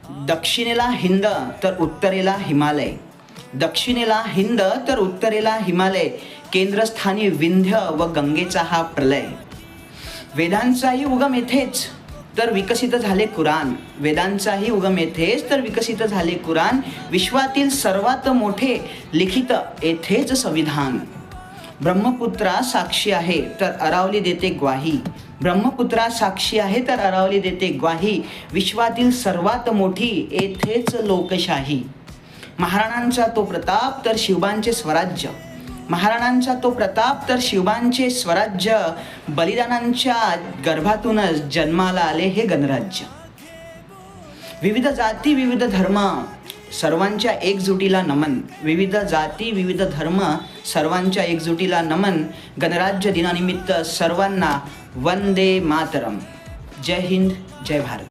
दक्षिणेला हिंद तर उत्तरेला हिमालय, दक्षिणेला हिंद तर उत्तरेला हिमालय, केंद्रस्थानी विंध्य व गंगेचा हा प्रलय. वेदांचाही उगम येथेच तर विकसित झाले कुराण, वेदांचाही उगम येथेच तर विकसित झाले कुराण, विश्वातील सर्वात मोठे लिखित येथेच संविधान. ब्रह्मपुत्रा साक्षी आहे तर अरावली देते ग्वाही, ब्रह्मपुत्रा साक्षी आहे तर अरावली देते ग्वाही, विश्वातील सर्वात मोठी येथेच लोकशाही. महाराणांचा तो प्रताप तर शिवबांचे स्वराज्य, महाराणांचा तो प्रताप तर शिवबांचे स्वराज्य, बलिदानांच्या गर्भातूनच जन्माला आले हे गणराज्य. विविध जाती विविध धर्म सर्वांच्या एकजुटीला नमन, विविध जाती विविध धर्म सर्वांच्या एकजुटीला नमन, गणराज्य दिनानिमित्त सर्वांना वंदे मातरम. जय हिंद, जय भारत.